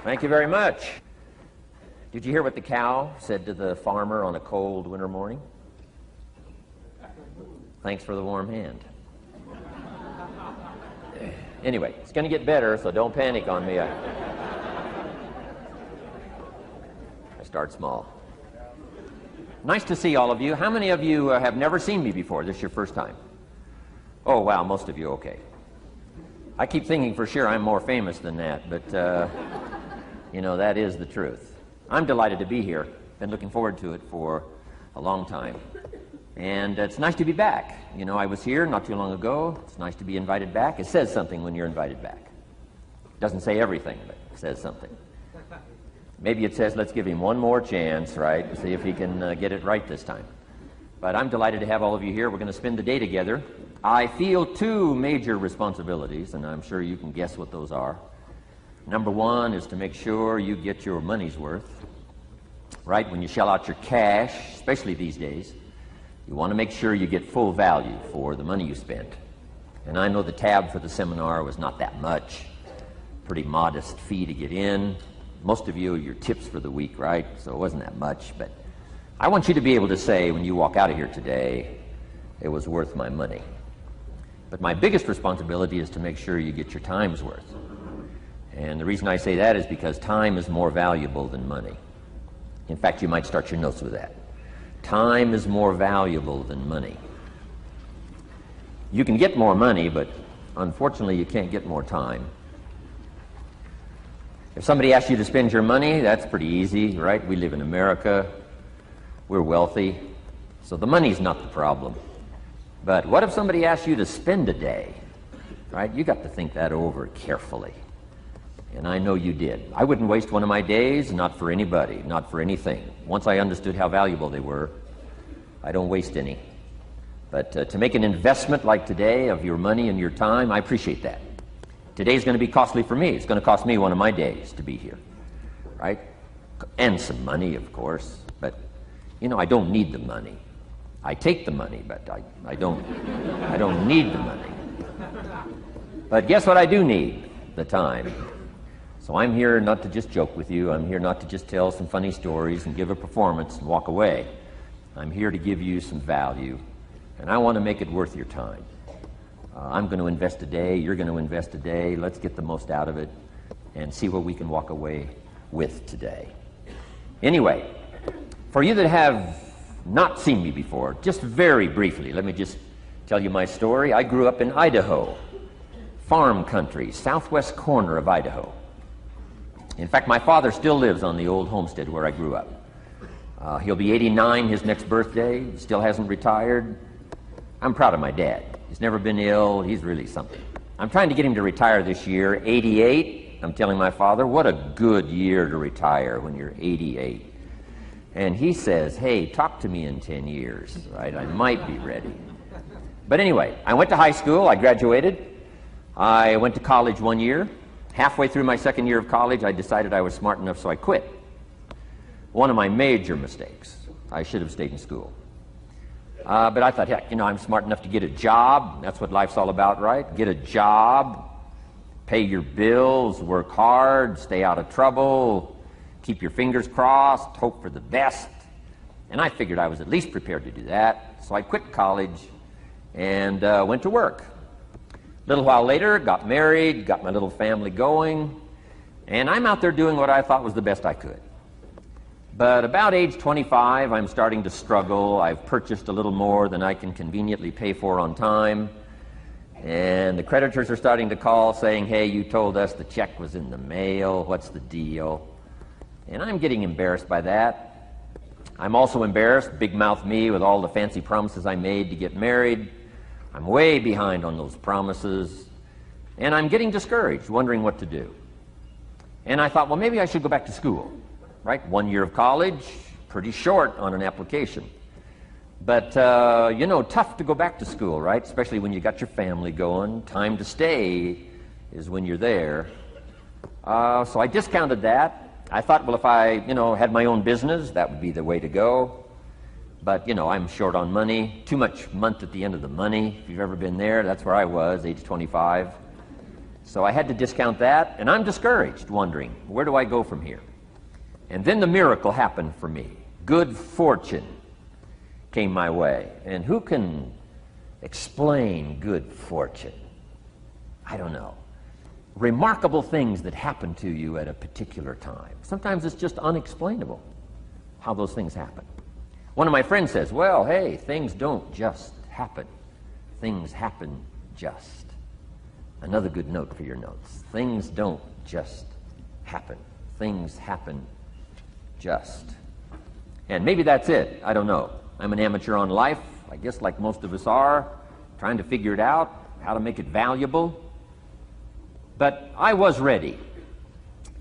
Thank you very much. Did you hear what the cow said to the farmer on a cold winter morning? Thanks for the warm hand. Anyway, it's going to get better, so don't panic on me. I start small. Nice to see all of you. How many of you have never seen me before? This is your first time? Oh, wow, most of you, okay. I keep thinking for sure I'm more famous than that, but, you know, that is the truth. I'm delighted to be here. Been looking forward to it for a long time. And it's nice to be back. You know, I was here not too long ago. It's nice to be invited back. It says something when you're invited back. It doesn't say everything, but it says something. Maybe it says, let's give him one more chance, right? See if he can get it right this time. But I'm delighted to have all of you here. We're going to spend the day together. I feel two major responsibilities, and I'm sure you can guess what those are. Number one is to make sure you get your money's worth, right? When you shell out your cash, especially these days, you want to make sure you get full value for the money you spent. And I know the tab for the seminar was not that much. Pretty modest fee to get in. Most of you are your tips for the week, right? So it wasn't that much. But I want you to be able to say when you walk out of here today, it was worth my money. But my biggest responsibility is to make sure you get your time's worth. And the reason I say that is because time is more valuable than money. In fact, you might start your notes with that. Time is more valuable than money. You can get more money, but unfortunately you can't get more time. If somebody asks you to spend your money, that's pretty easy, right? We live in America. We're wealthy. So the money's not the problem. But what if somebody asks you to spend a day, right? You got to think that over carefully. And I know you did. I wouldn't waste one of my days, not for anybody, not for anything. Once I understood how valuable they were, I don't waste any. But to make an investment like today of your money and your time, I appreciate that. Today's going to be costly for me. It's going to cost me one of my days to be here, right? And some money, of course. But, you know, I don't need the money. I take the money, but I don't need the money. But guess what I do need? The time. So I'm here not to just joke with you. I'm here not to just tell some funny stories and give a performance and walk away. I'm here to give you some value, and I want to make it worth your time. I'm going to invest a day. You're going to invest a day. Let's get the most out of it and see what we can walk away with today. Anyway, for you that have not seen me before, just very briefly, let me just tell you my story. I grew up in Idaho, farm country, southwest corner of Idaho. In fact, my father still lives on the old homestead where I grew up. He'll be 89 his next birthday, still hasn't retired. I'm proud of my dad. He's never been ill. He's really something. I'm trying to get him to retire this year, 88. I'm telling my father, what a good year to retire when you're 88. And he says, hey, talk to me in 10 years, right? I might be ready. But anyway, I went to high school. I graduated. I went to college 1 year. Halfway through my second year of college, I decided I was smart enough, so I quit. One of my major mistakes. I should have stayed in school. But I thought, heck, you know, I'm smart enough to get a job. That's what life's all about, right? Get a job, pay your bills, work hard, stay out of trouble, keep your fingers crossed, hope for the best. And I figured I was at least prepared to do that. So I quit college and went to work. A little while later, got married, got my little family going, and I'm out there doing what I thought was the best I could. But about age 25, I'm starting to struggle. I've purchased a little more than I can conveniently pay for on time. And the creditors are starting to call saying, hey, you told us the check was in the mail. What's the deal? And I'm getting embarrassed by that. I'm also embarrassed, big mouth me, with all the fancy promises I made to get married. I'm way behind on those promises. And I'm getting discouraged, wondering what to do. And I thought, well, maybe I should go back to school. Right? 1 year of college, pretty short on an application. But, you know, tough to go back to school, right? Especially when you got your family going. Time to stay is when you're there. So I discounted that. I thought, well, if I, you know, had my own business, that would be the way to go. But, you know, I'm short on money. Too much month at the end of the money. If you've ever been there, that's where I was, age 25. So I had to discount that, and I'm discouraged, wondering, where do I go from here? And then the miracle happened for me. Good fortune came my way. And who can explain good fortune? I don't know. Remarkable things that happen to you at a particular time. Sometimes it's just unexplainable how those things happen. One of my friends says, well, hey, things don't just happen. Things happen just. Another good note for your notes. Things don't just happen. Things happen just. And maybe that's it. I don't know. I'm an amateur on life, I guess like most of us are, trying to figure it out, how to make it valuable. But I was ready.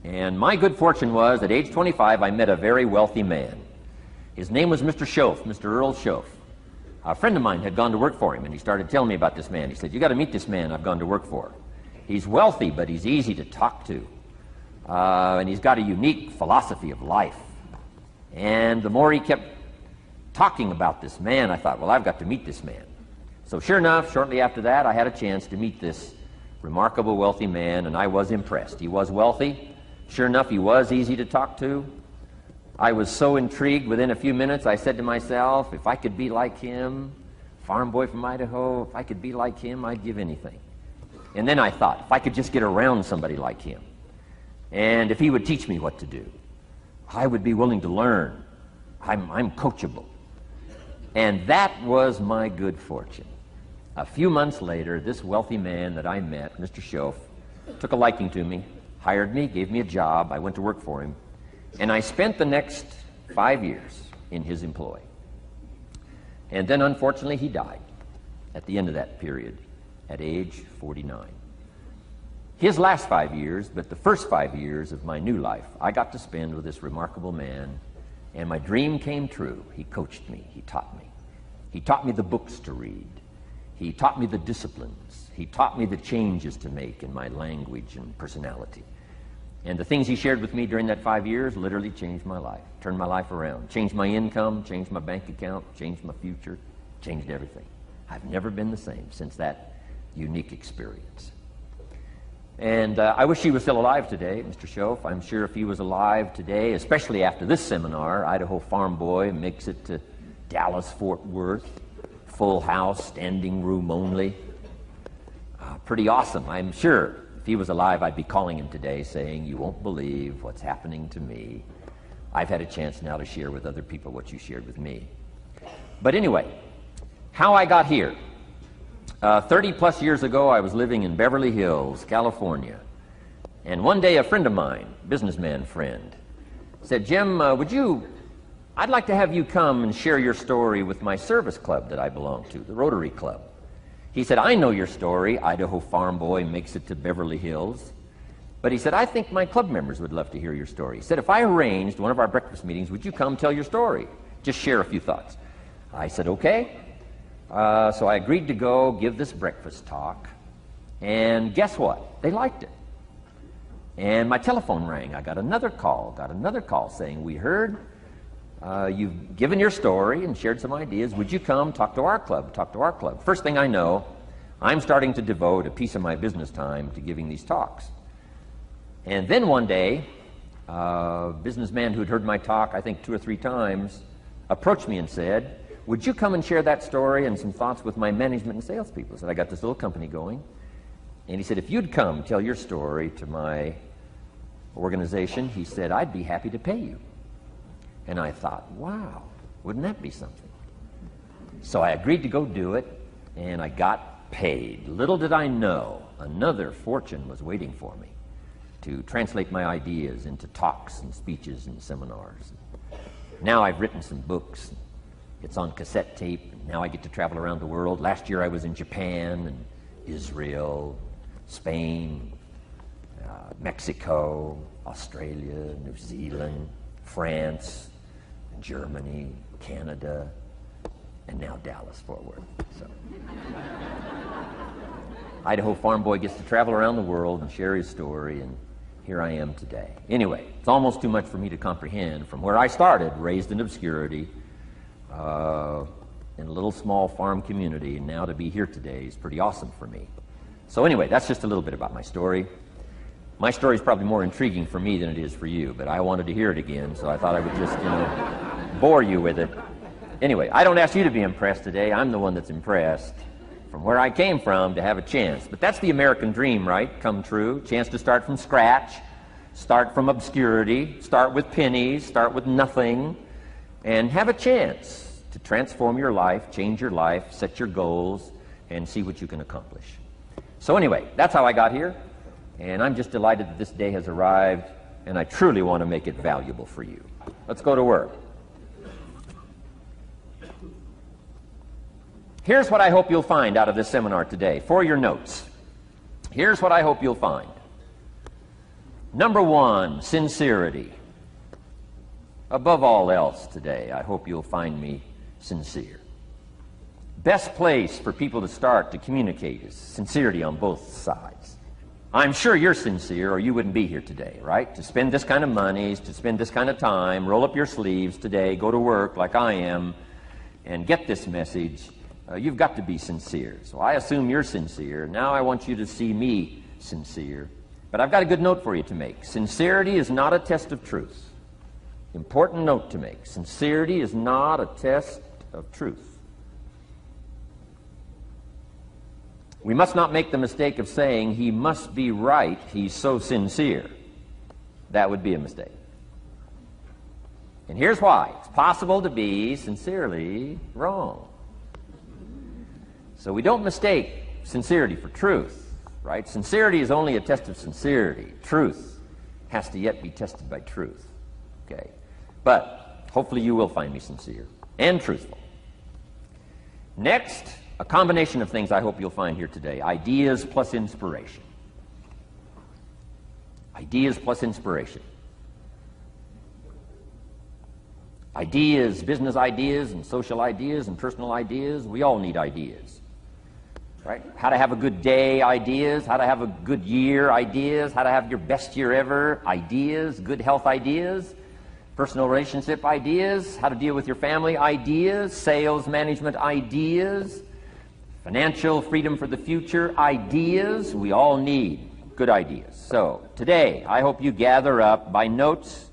And my good fortune was, at age 25, I met a very wealthy man. His name was Mr. Schoaf, Mr. Earl Schoaf. A friend of mine had gone to work for him, and he started telling me about this man. He said, you got to meet this man I've gone to work for. He's wealthy, but he's easy to talk to. And he's got a unique philosophy of life. And the more he kept talking about this man, I thought, well, I've got to meet this man. So sure enough, shortly after that, I had a chance to meet this remarkable wealthy man, and I was impressed. He was wealthy. Sure enough, he was easy to talk to. I was so intrigued, within a few minutes, I said to myself, if I could be like him, farm boy from Idaho, if I could be like him, I'd give anything. And then I thought, if I could just get around somebody like him, and if he would teach me what to do, I would be willing to learn. I'm coachable. And that was my good fortune. A few months later, this wealthy man that I met, Mr. Schoaf, took a liking to me, hired me, gave me a job. I went to work for him. And I spent the next 5 years in his employ. And then, unfortunately, he died at the end of that period, at age 49. His last 5 years, but the first 5 years of my new life, I got to spend with this remarkable man, and my dream came true. He coached me. He taught me. He taught me the books to read. He taught me the disciplines. He taught me the changes to make in my language and personality. And the things he shared with me during that 5 years literally changed my life, turned my life around, changed my income, changed my bank account, changed my future, changed everything. I've never been the same since that unique experience. And I wish he was still alive today, Mr. Schoaf. I'm sure if he was alive today, especially after this seminar, Idaho farm boy makes it to Dallas-Fort Worth, full house, standing room only. Pretty awesome, I'm sure. If he was alive, I'd be calling him today saying, you won't believe what's happening to me. I've had a chance now to share with other people what you shared with me. But anyway, how I got here. 30 plus years ago, I was living in Beverly Hills, California. And one day a friend of mine, businessman friend, said, Jim, I'd like to have you come and share your story with my service club that I belong to, the Rotary Club. He said, I know your story, Idaho farm boy makes it to Beverly Hills. But he said, I think my club members would love to hear your story. He said, if I arranged one of our breakfast meetings, would you come tell your story? Just share a few thoughts. I said, okay. So I agreed to go give this breakfast talk. And guess what? They liked it. And my telephone rang. I got another call saying, we heard you've given your story and shared some ideas. Would you come talk to our club? First thing I know, I'm starting to devote a piece of my business time to giving these talks. And then one day, a businessman who'd heard my talk, I think 2 or 3 times, approached me and said, would you come and share that story and some thoughts with my management and salespeople? I said, I got this little company going. And he said, if you'd come tell your story to my organization, he said, I'd be happy to pay you. And I thought, wow, wouldn't that be something? So I agreed to go do it, and I got paid. Little did I know, another fortune was waiting for me to translate my ideas into talks and speeches and seminars. Now I've written some books. It's on cassette tape. Now I get to travel around the world. Last year I was in Japan and Israel, Spain, Mexico, Australia, New Zealand, France, Germany, Canada, and now Dallas-Fort Worth. So. Idaho farm boy gets to travel around the world and share his story, and here I am today. Anyway, it's almost too much for me to comprehend. From where I started, raised in obscurity, in a little small farm community, and now to be here today is pretty awesome for me. So anyway, that's just a little bit about my story. My story is probably more intriguing for me than it is for you, but I wanted to hear it again, so I thought I would just, bore you with it. Anyway, I don't ask you to be impressed today. I'm the one that's impressed from where I came from to have a chance. But that's the American dream, right? Come true. Chance to start from scratch, start from obscurity, start with pennies, start with nothing, and have a chance to transform your life, change your life, set your goals, and see what you can accomplish. So anyway, that's how I got here, and I'm just delighted that this day has arrived, and I truly want to make it valuable for you. Let's go to work. Here's what I hope you'll find out of this seminar today for your notes. Here's what I hope you'll find. Number one, sincerity. Above all else today, I hope you'll find me sincere. Best place for people to start to communicate is sincerity on both sides. I'm sure you're sincere or you wouldn't be here today, right? To spend this kind of money, to spend this kind of time, roll up your sleeves today, go to work like I am, and get this message. You've got to be sincere. So I assume you're sincere. Now I want you to see me sincere. But I've got a good note for you to make. Sincerity is not a test of truth. Important note to make. Sincerity is not a test of truth. We must not make the mistake of saying he must be right, he's so sincere. That would be a mistake. And here's why. It's possible to be sincerely wrong. So we don't mistake sincerity for truth, right? Sincerity is only a test of sincerity. Truth has to yet be tested by truth, okay? But hopefully you will find me sincere and truthful. Next, a combination of things I hope you'll find here today. Ideas plus inspiration. Ideas plus inspiration. Ideas, business ideas and social ideas and personal ideas, we all need ideas. Right? How to have a good day ideas, how to have a good year ideas, how to have your best year ever ideas, good health ideas, personal relationship ideas, how to deal with your family ideas, sales management ideas, financial freedom for the future ideas. We all need good ideas. So today I hope you gather up by notes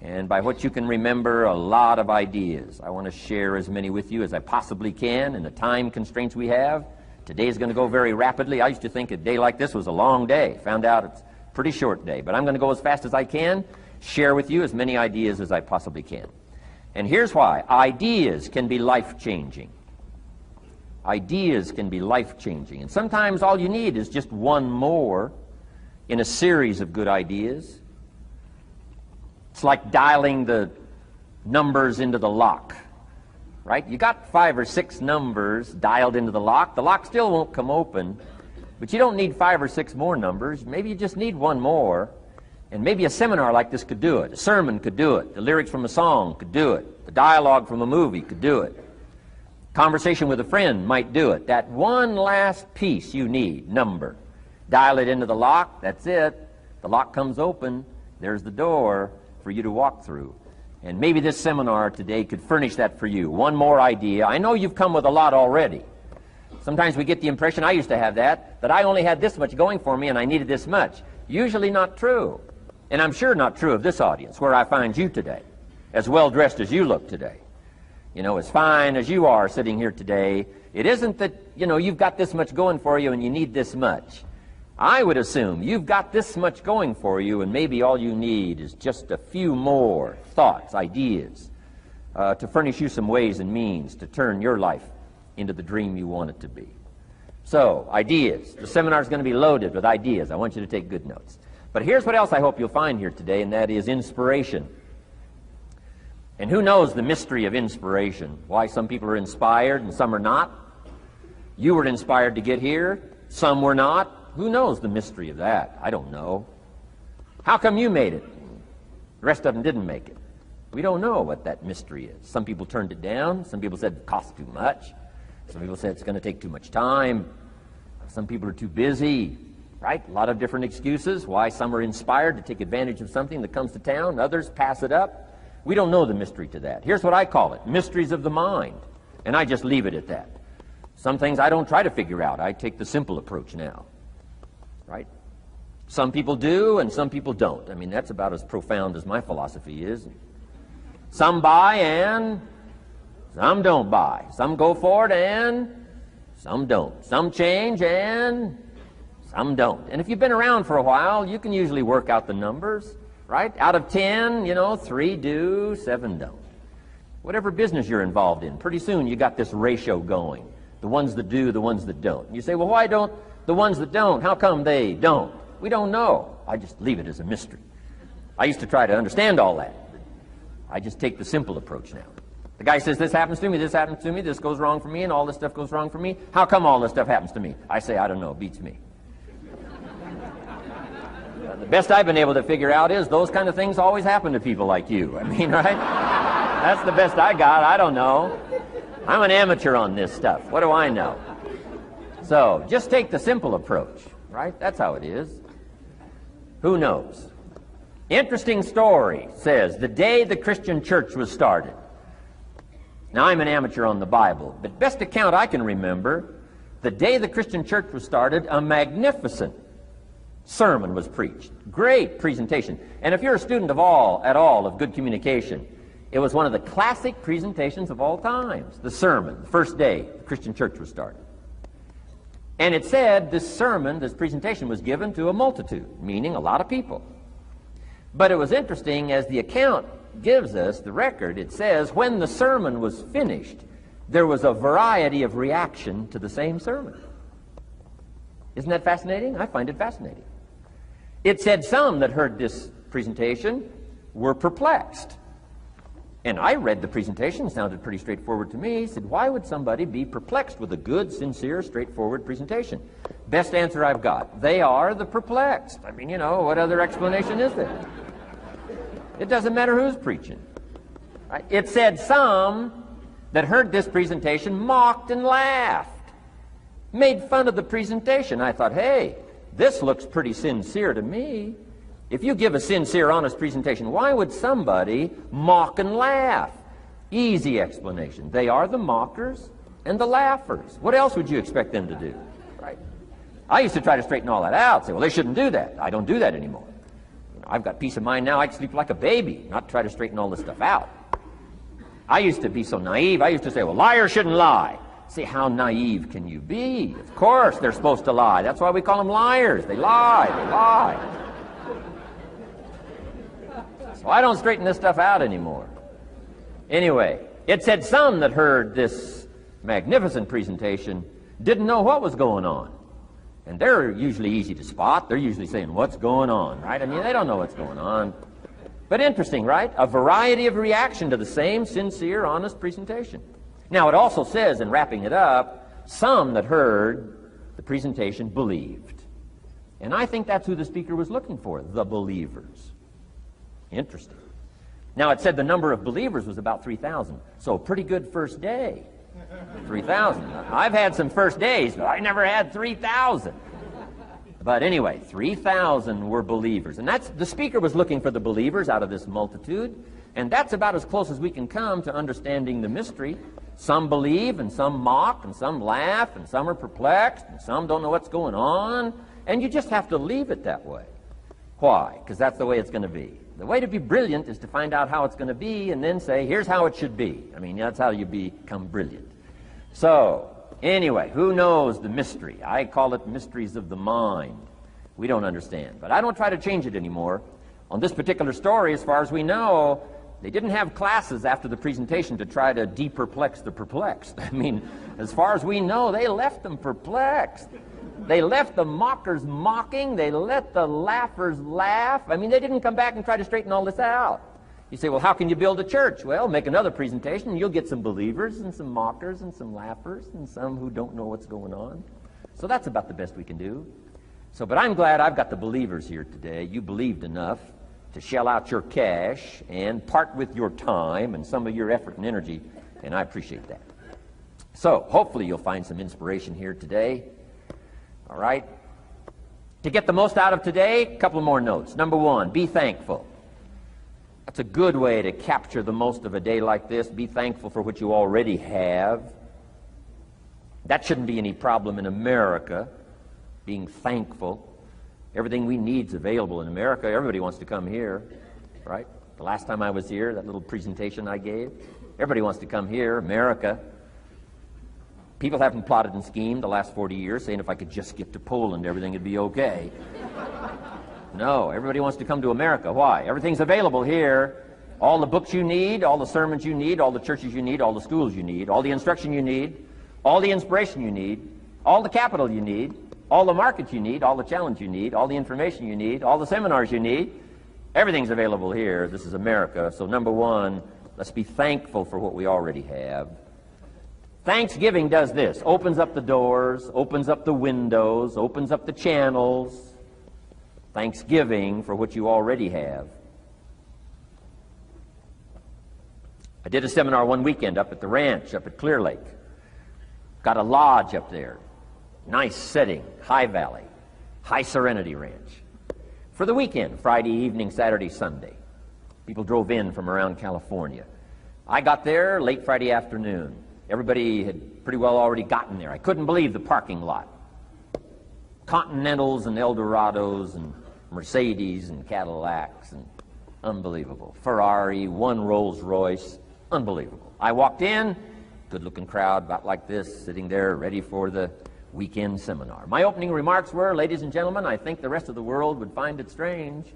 and by what you can remember a lot of ideas. I want to share as many with you as I possibly can in the time constraints we have. Today is going to go very rapidly. I used to think a day like this was a long day. Found out it's a pretty short day. But I'm going to go as fast as I can, share with you as many ideas as I possibly can. And here's why. Ideas can be life-changing. Ideas can be life-changing. And sometimes all you need is just one more in a series of good ideas. It's like dialing the numbers into the lock. Right? You got 5 or 6 numbers dialed into the lock. The lock still won't come open, but you don't need 5 or 6 more numbers. Maybe you just need one more, and maybe a seminar like this could do it. A sermon could do it. The lyrics from a song could do it. The dialogue from a movie could do it. Conversation with a friend might do it. That one last piece you need, number. Dial it into the lock, that's it. The lock comes open, there's the door for you to walk through. And maybe this seminar today could furnish that for you. One more idea. I know you've come with a lot already. Sometimes we get the impression, I used to have that I only had this much going for me and I needed this much. Usually not true. And I'm sure not true of this audience, where I find you today, as well dressed as you look today. You know, as fine as you are sitting here today, it isn't that, you've got this much going for you and you need this much. I would assume you've got this much going for you, and maybe all you need is just a few more thoughts, ideas, to furnish you some ways and means to turn your life into the dream you want it to be. So, ideas. The seminar is going to be loaded with ideas. I want you to take good notes. But here's what else I hope you'll find here today, and that is inspiration. And who knows the mystery of inspiration? Why some people are inspired and some are not? You were inspired to get here. Some were not. Who knows the mystery of that? I don't know. How come you made it? The rest of them didn't make it. We don't know what that mystery is. Some people turned it down. Some people said it costs too much. Some people said it's going to take too much time. Some people are too busy, right? A lot of different excuses why some are inspired to take advantage of something that comes to town. Others pass it up. We don't know the mystery to that. Here's what I call it, mysteries of the mind. And I just leave it at that. Some things I don't try to figure out. I take the simple approach now. right? Some people do and some people don't. I mean, that's about as profound as my philosophy is. Some buy and some don't buy. Some go for it and some don't. Some change and some don't. And if you've been around for a while, you can usually work out the numbers, right? Out of 10, 3 do, 7 don't. Whatever business you're involved in, pretty soon you got this ratio going. The ones that do, the ones that don't. You say, well, why don't the ones that don't, how come they don't? We don't know. I just leave it as a mystery. I used to try to understand all that. I just take the simple approach now. The guy says, this happens to me, this goes wrong for me, and all this stuff goes wrong for me. How come all this stuff happens to me? I say, I don't know, beats me. The best I've been able to figure out is those kind of things always happen to people like you. I mean, right? That's the best I got. I don't know. I'm an amateur on this stuff. What do I know? So just take the simple approach, right? That's how it is. Who knows? Interesting story says the day the Christian church was started. Now, I'm an amateur on the Bible, but best account I can remember, the day the Christian church was started, a magnificent sermon was preached. Great presentation. And if you're a student at all of good communication, it was one of the classic presentations of all times. The sermon, the first day the Christian church was started. And it said this sermon, this presentation was given to a multitude, meaning a lot of people. But it was interesting, as the account gives us, the record, it says, when the sermon was finished, there was a variety of reaction to the same sermon. Isn't that fascinating? I find it fascinating. It said some that heard this presentation were perplexed. And I read the presentation, sounded pretty straightforward to me. Said, why would somebody be perplexed with a good, sincere, straightforward presentation? Best answer I've got. They are the perplexed. I mean, what other explanation is there? It doesn't matter who's preaching. Right? It said some that heard this presentation mocked and laughed, made fun of the presentation. I thought, hey, this looks pretty sincere to me. If you give a sincere, honest presentation, why would somebody mock and laugh? Easy explanation. They are the mockers and the laughers. What else would you expect them to do? Right? I used to try to straighten all that out, say, well, they shouldn't do that. I don't do that anymore. I've got peace of mind now. I can sleep like a baby, not try to straighten all this stuff out. I used to be so naive. I used to say, well, liars shouldn't lie. See, how naive can you be? Of course they're supposed to lie. That's why we call them liars. They lie. So I don't straighten this stuff out anymore. Anyway, it said some that heard this magnificent presentation didn't know what was going on. And they're usually easy to spot. They're usually saying, what's going on, right? I mean, they don't know what's going on. But interesting, right? A variety of reaction to the same sincere, honest presentation. Now, it also says, in wrapping it up, some that heard the presentation believed. And I think that's who the speaker was looking for, the believers. Interesting. Now, it said the number of believers was about 3,000. So a pretty good first day. 3,000. I've had some first days, but I never had 3,000. But anyway, 3,000 were believers. And that's the speaker was looking for the believers out of this multitude. And that's about as close as we can come to understanding the mystery. Some believe, and some mock, and some laugh, and some are perplexed, and some don't know what's going on. And you just have to leave it that way. Why? Because that's the way it's going to be. The way to be brilliant is to find out how it's going to be and then say, here's how it should be. I mean, that's how you become brilliant. So, anyway, who knows the mystery? I call it mysteries of the mind. We don't understand. But I don't try to change it anymore. On this particular story, as far as we know, they didn't have classes after the presentation to try to de-perplex the perplexed. I mean, as far as we know, they left them perplexed. They left the mockers mocking. They let the laughers laugh. I mean, they didn't come back and try to straighten all this out. You say, well, how can you build a church? Well, make another presentation, and you'll get some believers and some mockers and some laughers and some who don't know what's going on. So that's about the best we can do. So, but I'm glad I've got the believers here today. You believed enough to shell out your cash and part with your time and some of your effort and energy, and I appreciate that. So, hopefully you'll find some inspiration here today. All right? To get the most out of today, a couple more notes. Number one, be thankful. That's a good way to capture the most of a day like this. Be thankful for what you already have. That shouldn't be any problem in America, being thankful. Everything we need is available in America. Everybody wants to come here, right? The last time I was here, that little presentation I gave, everybody wants to come here, America. People haven't plotted and schemed the last 40 years saying if I could just get to Poland, everything would be okay. No, everybody wants to come to America. Why? Everything's available here. All the books you need, all the sermons you need, all the churches you need, all the schools you need, all the instruction you need, all the inspiration you need, all the capital you need, all the markets you need, all the challenge you need, all the information you need, all the seminars you need. Everything's available here. This is America. So number one, let's be thankful for what we already have. Thanksgiving does this. Opens up the doors, opens up the windows, opens up the channels. Thanksgiving for what you already have. I did a seminar one weekend up at the ranch, up at Clear Lake. Got a lodge up there. Nice setting, high valley, high serenity ranch. For the weekend, Friday evening, Saturday, Sunday. People drove in from around California. I got there late Friday afternoon. Everybody had pretty well already gotten there. I couldn't believe the parking lot. Continentals and Eldorados and Mercedes and Cadillacs and unbelievable. Ferrari, one Rolls Royce, unbelievable. I walked in, good-looking crowd about like this, sitting there ready for the weekend seminar. My opening remarks were, ladies and gentlemen, I think the rest of the world would find it strange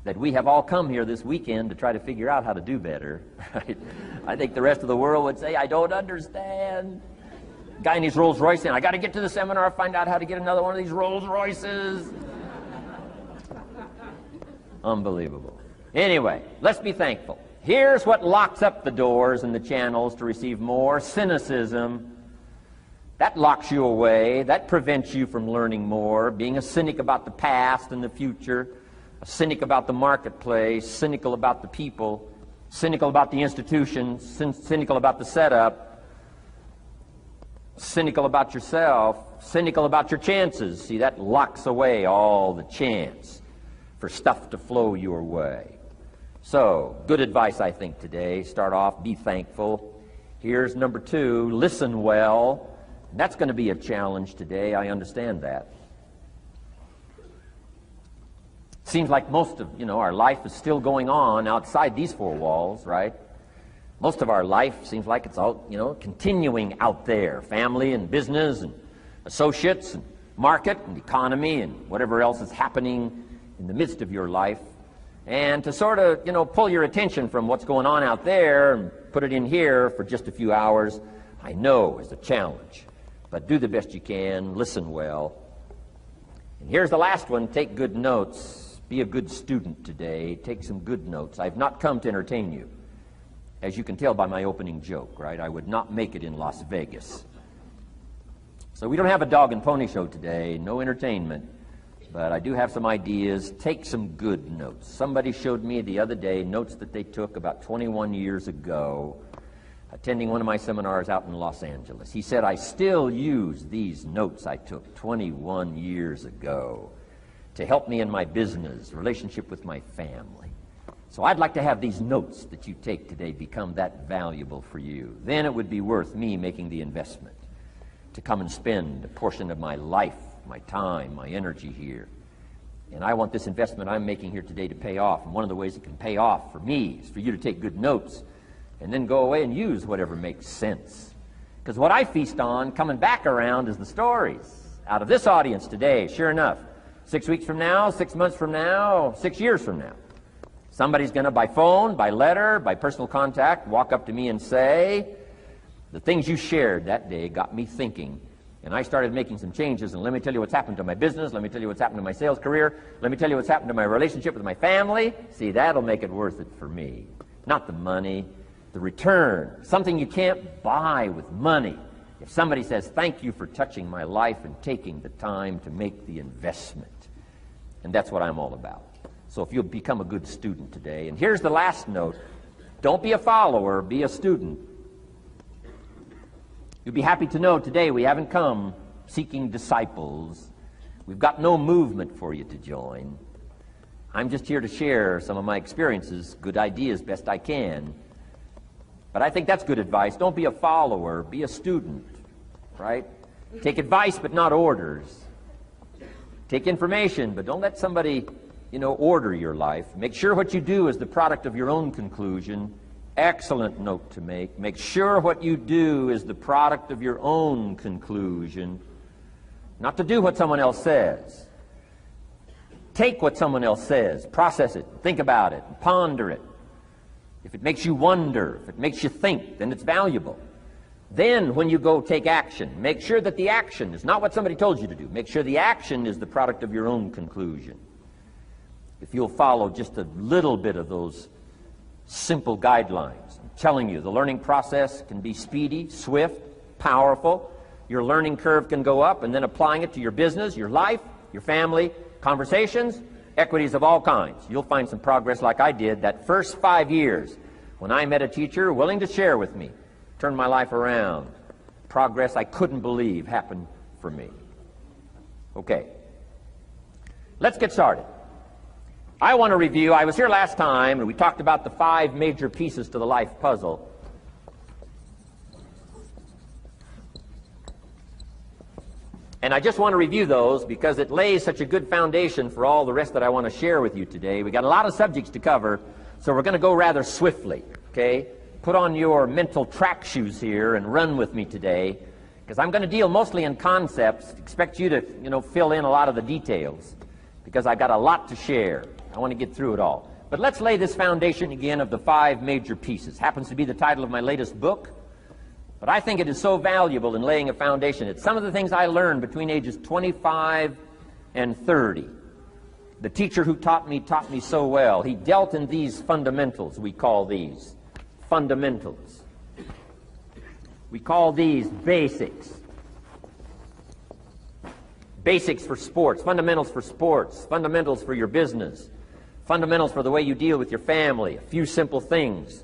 that we have all come here this weekend to try to figure out how to do better. Right? I think the rest of the world would say, I don't understand. Guy in his Rolls Royce saying, I got to get to the seminar, find out how to get another one of these Rolls Royces. Unbelievable. Anyway, let's be thankful. Here's what locks up the doors and the channels to receive more: cynicism. That locks you away. That prevents you from learning more. Being a cynic about the past and the future, a cynic about the marketplace, cynical about the people, cynical about the institutions, cynical about the setup, cynical about yourself, cynical about your chances. See, that locks away all the chance for stuff to flow your way. So, good advice, I think, today. Start off, be thankful. Here's number two, listen well. That's going to be a challenge today. I understand that. Seems like most of, our life is still going on outside these four walls, right? Most of our life seems like it's all, continuing out there. Family and business and associates and market and economy and whatever else is happening in the midst of your life. And to sort of, pull your attention from what's going on out there and put it in here for just a few hours, I know is a challenge. But do the best you can, listen well. And here's the last one, take good notes. Be a good student today. Take some good notes. I've not come to entertain you. As you can tell by my opening joke, right? I would not make it in Las Vegas. So we don't have a dog and pony show today, no entertainment. But I do have some ideas. Take some good notes. Somebody showed me the other day notes that they took about 21 years ago, attending one of my seminars out in Los Angeles. He said, I still use these notes I took 21 years ago to help me in my business, relationship with my family. So I'd like to have these notes that you take today become that valuable for you. Then it would be worth me making the investment to come and spend a portion of my life, my time, my energy here. And I want this investment I'm making here today to pay off. And one of the ways it can pay off for me is for you to take good notes and then go away and use whatever makes sense. Because what I feast on coming back around is the stories out of this audience today. Sure enough, 6 weeks from now, 6 months from now, 6 years from now, somebody's going to, by phone, by letter, by personal contact, walk up to me and say, the things you shared that day got me thinking, and I started making some changes, and let me tell you what's happened to my business, let me tell you what's happened to my sales career, let me tell you what's happened to my relationship with my family. See, that'll make it worth it for me. Not the money, the return, something you can't buy with money. If somebody says, thank you for touching my life and taking the time to make the investment. And that's what I'm all about. So if you'll become a good student today. And here's the last note. Don't be a follower, be a student. You'll be happy to know today we haven't come seeking disciples. We've got no movement for you to join. I'm just here to share some of my experiences, good ideas, best I can. But I think that's good advice. Don't be a follower, be a student, right? Take advice but not orders. Take information, but don't let somebody, order your life. Make sure what you do is the product of your own conclusion. Excellent note to make. Make sure what you do is the product of your own conclusion. Not to do what someone else says. Take what someone else says, process it, think about it, ponder it. If it makes you wonder, if it makes you think, then it's valuable. Then when you go take action, make sure that the action is not what somebody told you to do. Make sure the action is the product of your own conclusion. If you'll follow just a little bit of those simple guidelines, I'm telling you, the learning process can be speedy, swift, powerful. Your learning curve can go up, and then applying it to your business, your life, your family, conversations, equities of all kinds. You'll find some progress like I did that first 5 years when I met a teacher willing to share with me, turned my life around. Progress I couldn't believe happened for me. Okay, let's get started. I want to review, I was here last time and we talked about the 5 major pieces to the life puzzle. And I just want to review those because it lays such a good foundation for all the rest that I want to share with you today. We got a lot of subjects to cover, so we're going to go rather swiftly, okay? Put on your mental track shoes here and run with me today, because I'm going to deal mostly in concepts. Expect you to, fill in a lot of the details, because I've got a lot to share. I want to get through it all. But let's lay this foundation again of the 5 major pieces. Happens to be the title of my latest book. But I think it is so valuable in laying a foundation. It's some of the things I learned between ages 25 and 30. The teacher who taught me so well. He dealt in these fundamentals, we call these fundamentals. We call these basics. Basics for sports, fundamentals for sports, fundamentals for your business, fundamentals for the way you deal with your family, a few simple things.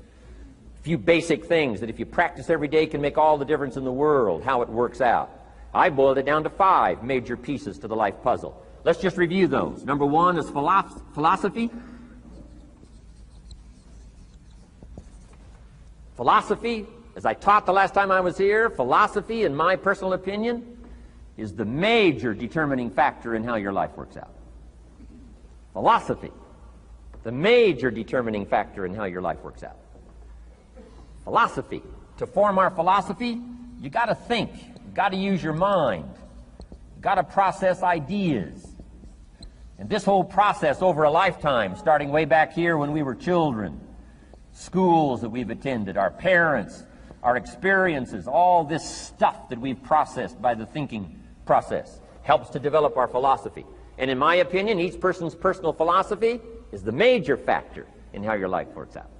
Few basic things that if you practice every day can make all the difference in the world, how it works out. I boiled it down to 5 major pieces to the life puzzle. Let's just review those. Number 1 is philosophy. Philosophy, as I taught the last time I was here, philosophy, in my personal opinion, is the major determining factor in how your life works out. Philosophy, the major determining factor in how your life works out. Philosophy. To form our philosophy, you got to think. You got to use your mind. You got to process ideas. And this whole process over a lifetime, starting way back here when we were children, schools that we've attended, our parents, our experiences, all this stuff that we've processed by the thinking process helps to develop our philosophy. And in my opinion, each person's personal philosophy is the major factor in how your life works out.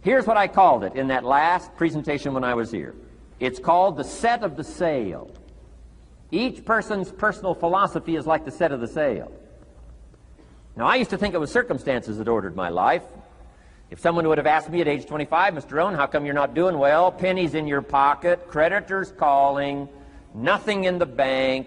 Here's what I called it in that last presentation when I was here. It's called the set of the sail. Each person's personal philosophy is like the set of the sail. Now, I used to think it was circumstances that ordered my life. If someone would have asked me at age 25, Mr. Rohn, how come you're not doing well? Pennies in your pocket, creditors calling, nothing in the bank,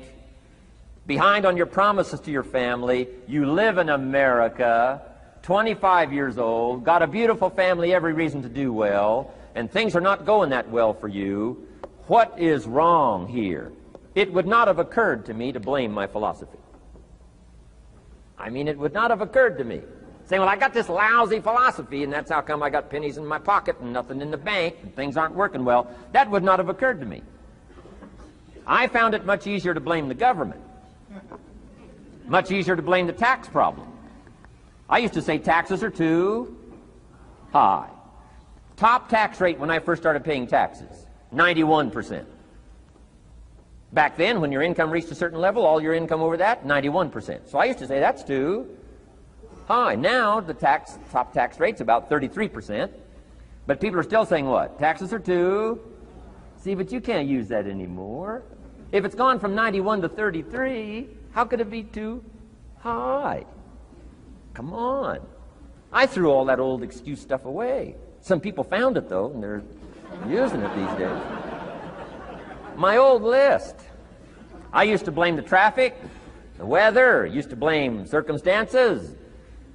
behind on your promises to your family, you live in America, 25 years old, got a beautiful family, every reason to do well, and things are not going that well for you. What is wrong here? It would not have occurred to me to blame my philosophy. I mean, it would not have occurred to me. Saying, well, I got this lousy philosophy, and that's how come I got pennies in my pocket and nothing in the bank, and things aren't working well. That would not have occurred to me. I found it much easier to blame the government. Much easier to blame the tax problem. I used to say taxes are too high. Top tax rate when I first started paying taxes, 91%. Back then, when your income reached a certain level, all your income over that, 91%. So I used to say that's too high. Now the top tax rate's about 33%. But people are still saying what? Taxes are too. See, but you can't use that anymore. If it's gone from 91 to 33, how could it be too high? Come on. I threw all that old excuse stuff away. Some people found it, though, and they're using it these days. My old list. I used to blame the traffic, the weather, used to blame circumstances,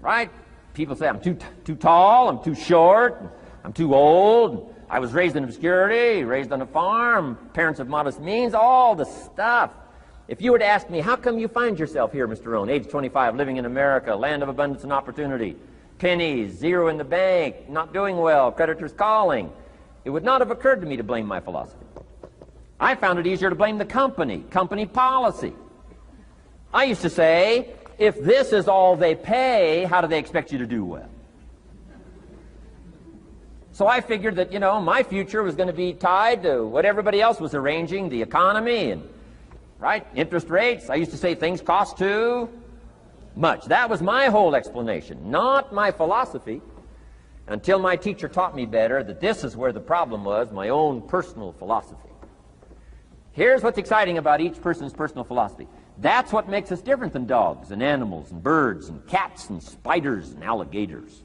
right? People say I'm too tall, I'm too short, I'm too old, I was raised in obscurity, raised on a farm, parents of modest means, all the stuff. If you were to ask me, how come you find yourself here, Mr. Rohn, age 25, living in America, land of abundance and opportunity, pennies, zero in the bank, not doing well, creditors calling, it would not have occurred to me to blame my philosophy. I found it easier to blame the company policy. I used to say, if this is all they pay, how do they expect you to do well? So I figured that, my future was going to be tied to what everybody else was arranging, the economy and, interest rates. I used to say things cost too much. That was my whole explanation, not my philosophy, until my teacher taught me better that this is where the problem was, my own personal philosophy. Here's what's exciting about each person's personal philosophy. That's what makes us different than dogs and animals and birds and cats and spiders and alligators.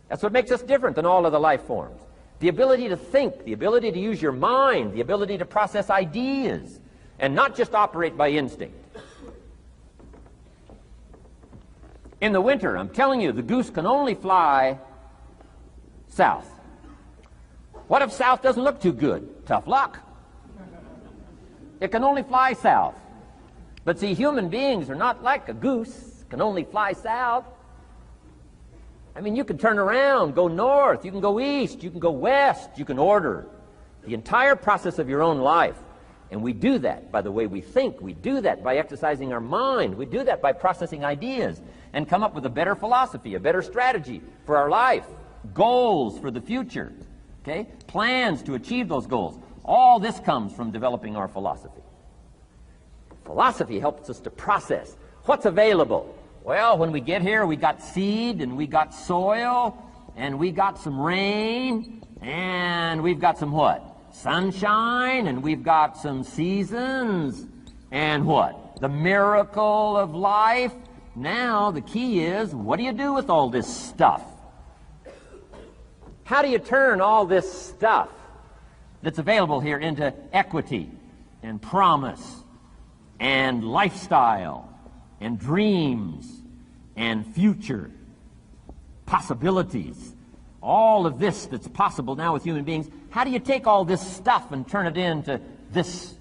That's what makes us different than all other life forms. The ability to think, the ability to use your mind, the ability to process ideas, and not just operate by instinct. In the winter, I'm telling you, the goose can only fly south. What if south doesn't look too good? Tough luck. It can only fly south. But see, human beings are not like a goose, can only fly south. I mean, you can turn around, go north, you can go east, you can go west, you can order the entire process of your own life. And we do that by the way we think. We do that by exercising our mind. We do that by processing ideas and come up with a better philosophy, a better strategy for our life, goals for the future, okay? Plans to achieve those goals. All this comes from developing our philosophy. Philosophy helps us to process what's available. Well, when we get here, we got seed, and we got soil, and we got some rain, and we've got some what? Sunshine, and we've got some seasons, and what? The miracle of life. Now, the key is, what do you do with all this stuff? How do you turn all this stuff that's available here into equity, and promise, and lifestyle, and dreams, and future possibilities? All of this that's possible now with human beings, how do you take all this stuff and turn it into this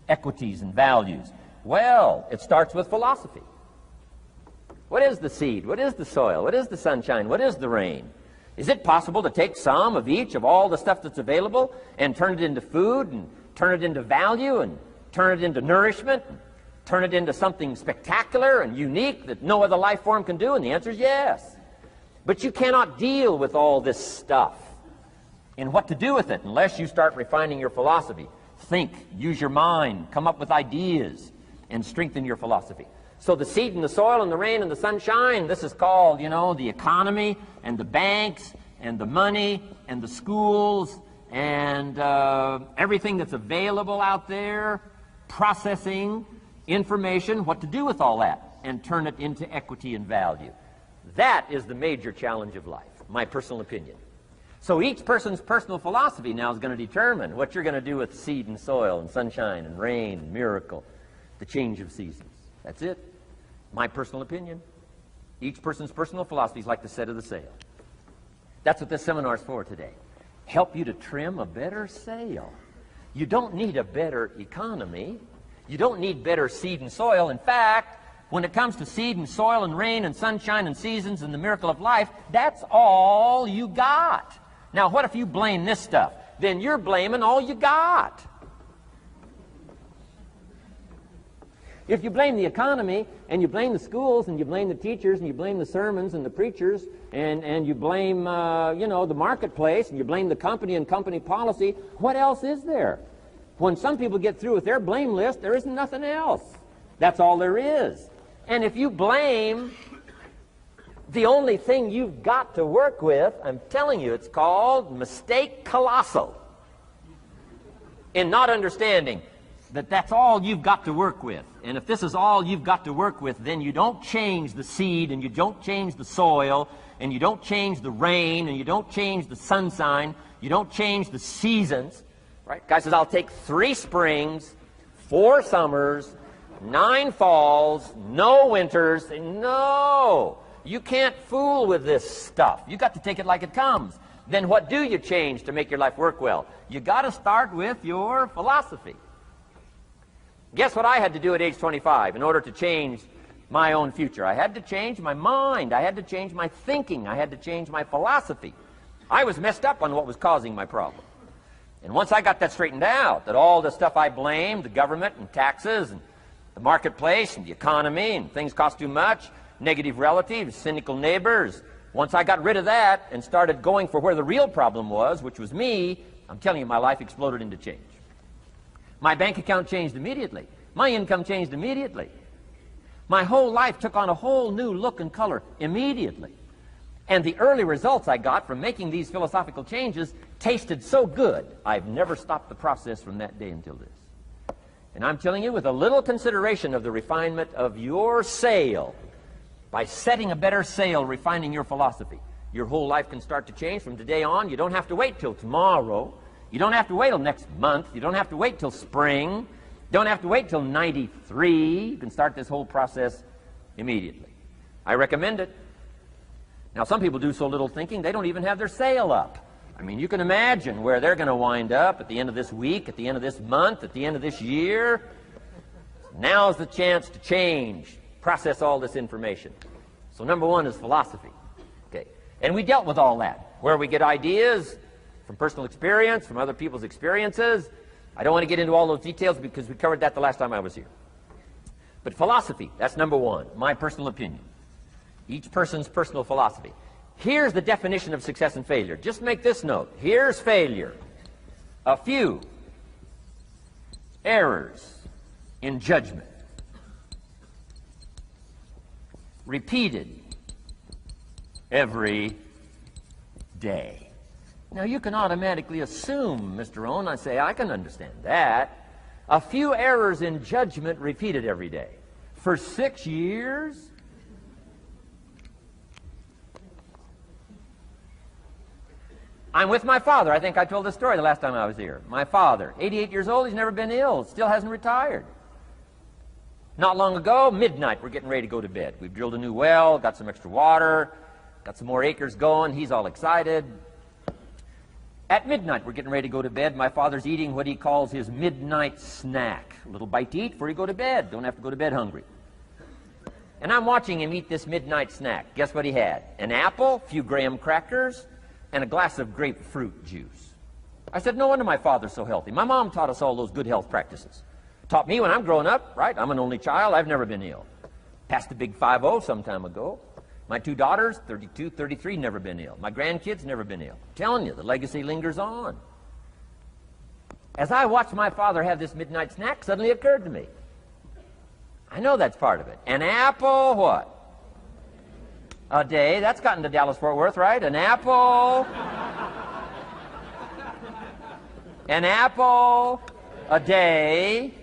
equities and values? Well, it starts with philosophy. What is the seed? What is the soil? What is the sunshine? What is the rain? Is it possible to take some of each of all the stuff that's available and turn it into food, and turn it into value, and turn it into nourishment, and turn it into something spectacular and unique that no other life form can do? And the answer is yes. But you cannot deal with all this stuff and what to do with it unless you start refining your philosophy. Think, use your mind, come up with ideas, and strengthen your philosophy. So the seed and the soil and the rain and the sunshine, this is called, the economy and the banks and the money and the schools and everything that's available out there, processing information, what to do with all that, and turn it into equity and value. That is the major challenge of life, my personal opinion. So each person's personal philosophy now is going to determine what you're going to do with seed and soil and sunshine and rain and miracle, the change of seasons. That's it. My personal opinion. Each person's personal philosophy is like the set of the sail. That's what this seminar is for today. Help you to trim a better sail. You don't need a better economy. You don't need better seed and soil. In fact, when it comes to seed and soil and rain and sunshine and seasons and the miracle of life, that's all you got. Now, what if you blame this stuff? Then you're blaming all you got. If you blame the economy, and you blame the schools, and you blame the teachers, and you blame the sermons and the preachers, and you blame, the marketplace, and you blame the company and company policy, what else is there? When some people get through with their blame list, there isn't nothing else. That's all there is. And if you blame the only thing you've got to work with, I'm telling you, it's called mistake colossal in not understanding that that's all you've got to work with. And if this is all you've got to work with, then you don't change the seed, and you don't change the soil, and you don't change the rain, and you don't change the sunshine, you don't change the seasons. Right? Guy says, I'll take 3 springs, 4 summers, 9 falls, no winters. No, you can't fool with this stuff. You got to take it like it comes. Then what do you change to make your life work well? You got to start with your philosophy. Guess what I had to do at age 25 in order to change my own future? I had to change my mind. I had to change my thinking. I had to change my philosophy. I was messed up on what was causing my problem. And once I got that straightened out, that all the stuff I blamed, the government and taxes and the marketplace and the economy and things cost too much, negative relatives, cynical neighbors, once I got rid of that and started going for where the real problem was, which was me, I'm telling you, my life exploded into change. My bank account changed immediately. My income changed immediately. My whole life took on a whole new look and color immediately. And the early results I got from making these philosophical changes tasted so good, I've never stopped the process from that day until this. And I'm telling you, with a little consideration of the refinement of your sail, by setting a better sail, refining your philosophy, your whole life can start to change from today on. You don't have to wait till tomorrow. You don't have to wait till next month. You don't have to wait till spring. You don't have to wait till 93. You can start this whole process immediately. I recommend it. Now, some people do so little thinking, they don't even have their sail up. I mean, you can imagine where they're going to wind up at the end of this week, at the end of this month, at the end of this year. Now's the chance to change, process all this information. So number one is philosophy. Okay. And we dealt with all that, where we get ideas from personal experience, from other people's experiences. I don't want to get into all those details because we covered that the last time I was here. But philosophy, that's number one, my personal opinion. Each person's personal philosophy. Here's the definition of success and failure. Just make this note. Here's failure. A few errors in judgment, repeated every day. Now, you can automatically assume, Mr. Rohn, I say, I can understand that. A few errors in judgment repeated every day. For 6 years? I'm with my father. I think I told this story the last time I was here. My father, 88 years old, he's never been ill, still hasn't retired. Not long ago, midnight, we're getting ready to go to bed. We've drilled a new well, got some extra water, got some more acres going. He's all excited. At midnight, we're getting ready to go to bed. My father's eating what he calls his midnight snack. A little bite to eat before you go to bed. Don't have to go to bed hungry. And I'm watching him eat this midnight snack. Guess what he had? An apple, a few graham crackers, and a glass of grapefruit juice. I said, no wonder my father's so healthy. My mom taught us all those good health practices. Taught me when I'm growing up, right? I'm an only child. I've never been ill. Passed the big 5-0 some time ago. My 2 daughters, 32, 33, never been ill. My grandkids, never been ill. I'm telling you, the legacy lingers on. As I watched my father have this midnight snack, suddenly occurred to me. I know that's part of it. An apple, what? A day. That's gotten to Dallas-Fort Worth, right? An apple. An apple a day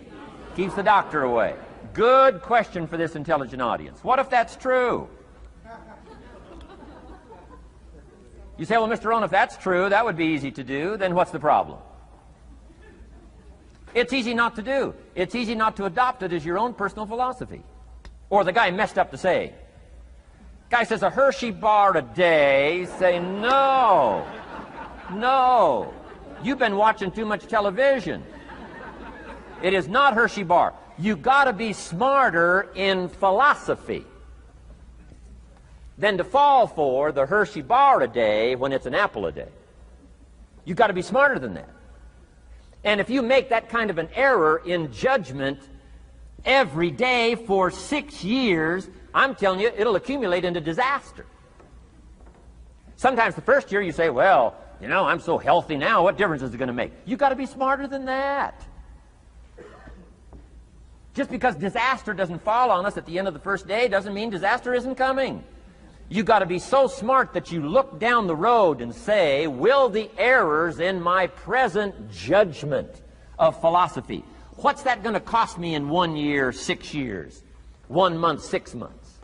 keeps the doctor away. Good question for this intelligent audience. What if that's true? You say, well, Mr. Rohn, if that's true, that would be easy to do. Then what's the problem? It's easy not to do. It's easy not to adopt it as your own personal philosophy. Or the guy messed up the saying. Guy says a Hershey bar a day. Say, no. No. You've been watching too much television. It is not Hershey bar. You got to be smarter in philosophy than to fall for the Hershey bar a day when it's an apple a day. You've got to be smarter than that. And if you make that kind of an error in judgment every day for 6 years, I'm telling you, it'll accumulate into disaster. Sometimes the first year you say, well, you know, I'm so healthy now, what difference is it going to make? You've got to be smarter than that. Just because disaster doesn't fall on us at the end of the first day doesn't mean disaster isn't coming. You've got to be so smart that you look down the road and say, will the errors in my present judgment of philosophy, what's that going to cost me in 1 year, 6 years, 1 month, 6 months?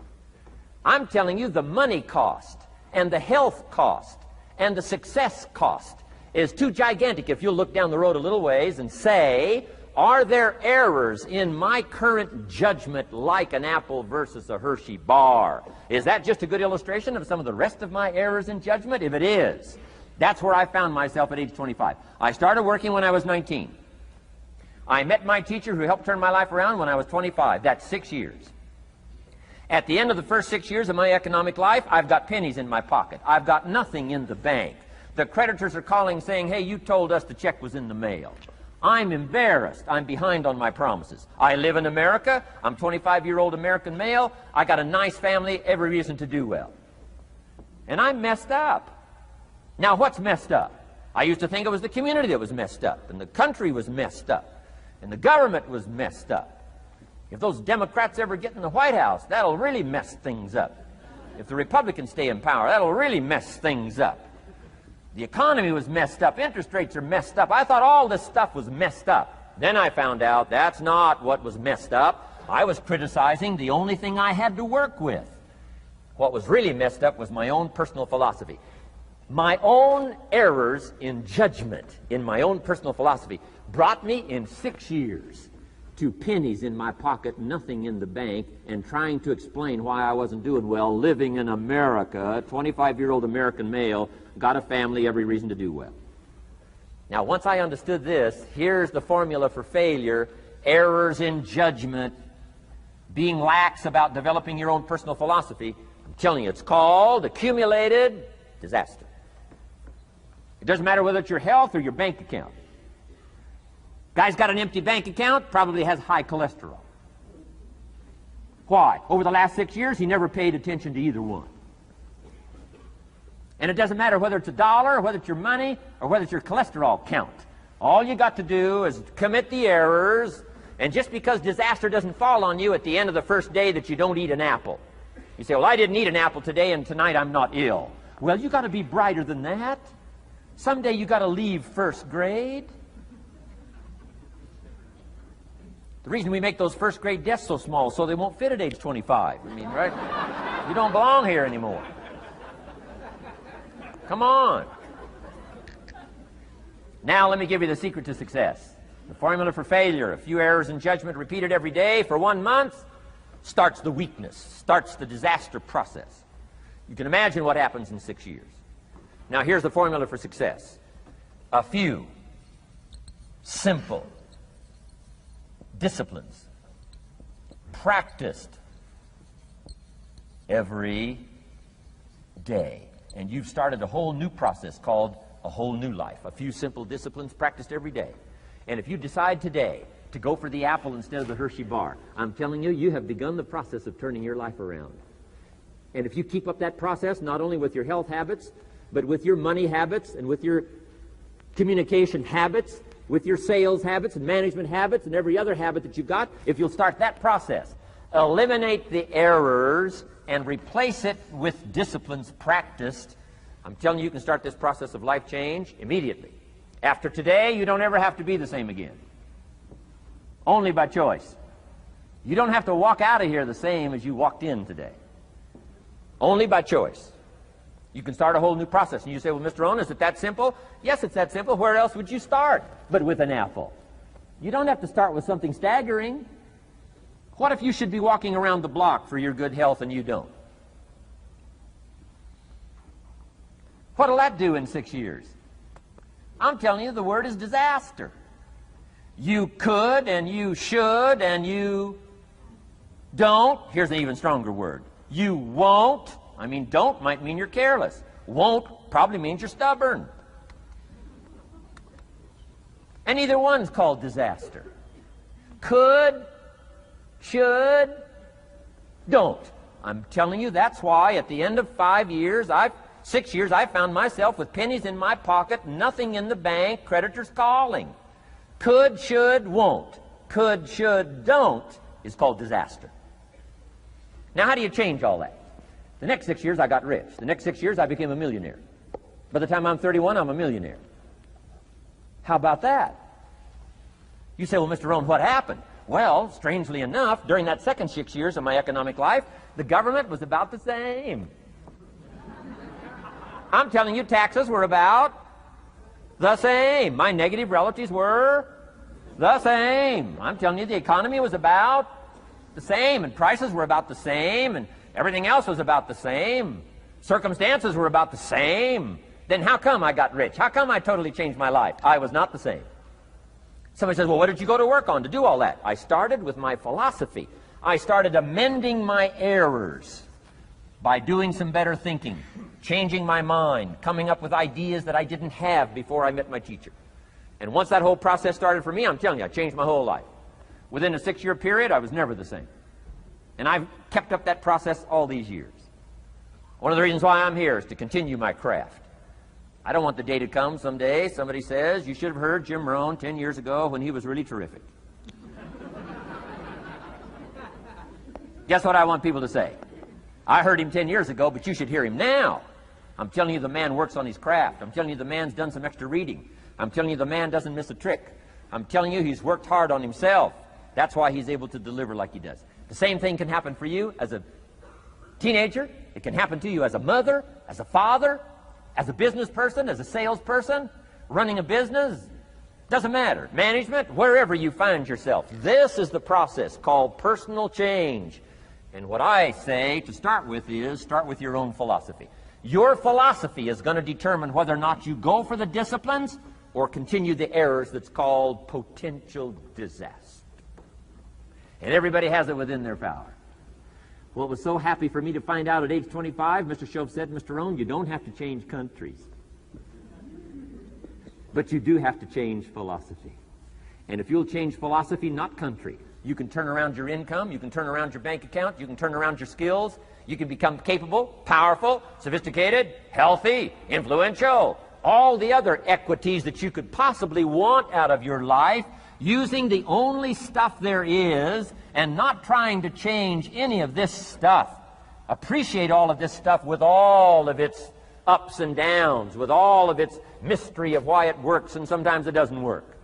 I'm telling you, the money cost and the health cost and the success cost is too gigantic if you'll look down the road a little ways and say, are there errors in my current judgment like an apple versus a Hershey bar? Is that just a good illustration of some of the rest of my errors in judgment? If it is, that's where I found myself at age 25. I started working when I was 19. I met my teacher who helped turn my life around when I was 25. That's 6 years. At the end of the first 6 years of my economic life, I've got pennies in my pocket. I've got nothing in the bank. The creditors are calling saying, hey, you told us the check was in the mail. I'm embarrassed. I'm behind on my promises. I live in America. I'm 25-year-old American male. I got a nice family, every reason to do well. And I'm messed up. Now, what's messed up? I used to think it was the community that was messed up, and the country was messed up, and the government was messed up. If those Democrats ever get in the White House, that'll really mess things up. If the Republicans stay in power, that'll really mess things up. The economy was messed up. Interest rates are messed up. I thought all this stuff was messed up. Then I found out that's not what was messed up. I was criticizing the only thing I had to work with. What was really messed up was my own personal philosophy. My own errors in judgment in my own personal philosophy brought me in 6 years to pennies in my pocket, nothing in the bank, and trying to explain why I wasn't doing well, living in America, 25-year-old American male, got a family, every reason to do well. Now, once I understood this, here's the formula for failure: errors in judgment, being lax about developing your own personal philosophy. I'm telling you, it's called accumulated disaster. It doesn't matter whether it's your health or your bank account. Guy's got an empty bank account, probably has high cholesterol. Why? Over the last 6 years, he never paid attention to either one. And it doesn't matter whether it's a dollar, or whether it's your money, or whether it's your cholesterol count. All you got to do is commit the errors, and just because disaster doesn't fall on you at the end of the first day that you don't eat an apple. You say, well, I didn't eat an apple today, and tonight I'm not ill. Well, you got to be brighter than that. Someday you got to leave first grade. The reason we make those first grade desks so small so they won't fit at age 25. I mean, right? You don't belong here anymore. Come on. Now let me give you the secret to success. The formula for failure: a few errors in judgment repeated every day for 1 month starts the weakness, starts the disaster process. You can imagine what happens in 6 years. Now here's the formula for success: a few simple disciplines practiced every day. And you've started a whole new process called a whole new life. A few simple disciplines practiced every day. And if you decide today to go for the apple instead of the Hershey bar, I'm telling you, you have begun the process of turning your life around. And if you keep up that process, not only with your health habits, but with your money habits and with your communication habits, with your sales habits and management habits and every other habit that you've got, if you'll start that process, eliminate the errors and replace it with disciplines practiced, I'm telling you, you can start this process of life change immediately. After today, you don't ever have to be the same again. Only by choice. You don't have to walk out of here the same as you walked in today. Only by choice. You can start a whole new process. And you say, well, Mr. Rohn, is it that simple? Yes, it's that simple. Where else would you start but with an apple? You don't have to start with something staggering. What if you should be walking around the block for your good health and you don't? What'll that do in 6 years? I'm telling you, the word is disaster. You could and you should and you don't. Here's an even stronger word. You won't. I mean, don't might mean you're careless. Won't probably means you're stubborn. And either one's called disaster. Could, should, don't. I'm telling you, that's why at the end of 6 years, I found myself with pennies in my pocket, nothing in the bank, creditors calling. Could, should, won't. Could, should, don't is called disaster. Now, how do you change all that? The next 6 years, I got rich. The next 6 years, I became a millionaire. By the time I'm 31, I'm a millionaire. How about that? You say, well, Mr. Rohn, what happened? Well, strangely enough, during that second 6 years of my economic life, the government was about the same. I'm telling you, taxes were about the same. My negative relatives were the same. I'm telling you, the economy was about the same, and prices were about the same, and everything else was about the same. Circumstances were about the same. Then how come I got rich? How come I totally changed my life? I was not the same. Somebody says, well, what did you go to work on to do all that? I started with my philosophy. I started amending my errors by doing some better thinking, changing my mind, coming up with ideas that I didn't have before I met my teacher. And once that whole process started for me, I'm telling you, I changed my whole life. Within a 6-year period, I was never the same. And I've kept up that process all these years. One of the reasons why I'm here is to continue my craft. I don't want the day to come someday somebody says, you should have heard Jim Rohn 10 years ago when he was really terrific. Guess what I want people to say? I heard him 10 years ago, but you should hear him now. I'm telling you the man works on his craft. I'm telling you the man's done some extra reading. I'm telling you the man doesn't miss a trick. I'm telling you he's worked hard on himself. That's why he's able to deliver like he does. The same thing can happen for you as a teenager. It can happen to you as a mother, as a father, as a business person, as a salesperson, running a business. Doesn't matter. Management, wherever you find yourself. This is the process called personal change. And what I say to start with is start with your own philosophy. Your philosophy is going to determine whether or not you go for the disciplines or continue the errors that's called potential disaster. And everybody has it within their power. Well, it was so happy for me to find out at age 25, Mr. Shove said, Mr. Rohn, you don't have to change countries. But you do have to change philosophy. And if you'll change philosophy, not country, you can turn around your income, you can turn around your bank account, you can turn around your skills, you can become capable, powerful, sophisticated, healthy, influential, all the other equities that you could possibly want out of your life, using the only stuff there is and not trying to change any of this stuff. Appreciate all of this stuff with all of its ups and downs, with all of its mystery of why it works and sometimes it doesn't work.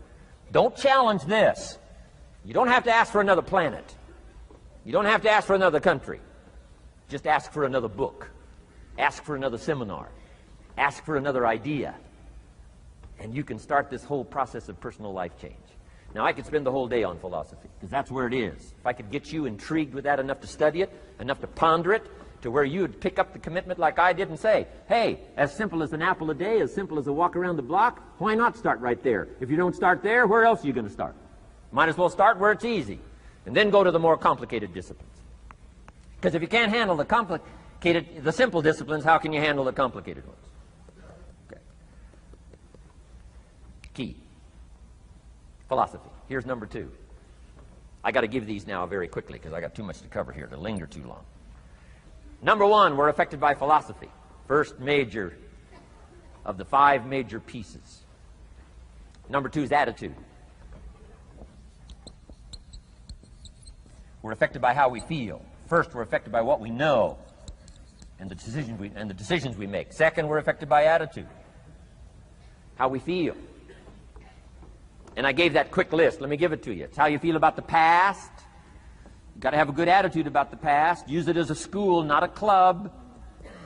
Don't challenge this. You don't have to ask for another planet. You don't have to ask for another country. Just ask for another book. Ask for another seminar. Ask for another idea. And you can start this whole process of personal life change. Now, I could spend the whole day on philosophy, because that's where it is. If I could get you intrigued with that enough to study it, enough to ponder it, to where you would pick up the commitment like I did and say, hey, as simple as an apple a day, as simple as a walk around the block, why not start right there? If you don't start there, where else are you going to start? Might as well start where it's easy, and then go to the more complicated disciplines. Because if you can't handle the simple disciplines, how can you handle the complicated ones? Okay. Key. Philosophy. Here's number 2. I got to give these now very quickly because I got too much to cover here to linger too long. Number 1, we're affected by philosophy. First major of the 5 major pieces. Number 2 is attitude. We're affected by how we feel. First, we're affected by what we know and the decisions we make. Second, we're affected by attitude, how we feel. And I gave that quick list. Let me give it to you. It's how you feel about the past. You've got to have a good attitude about the past. Use it as a school, not a club.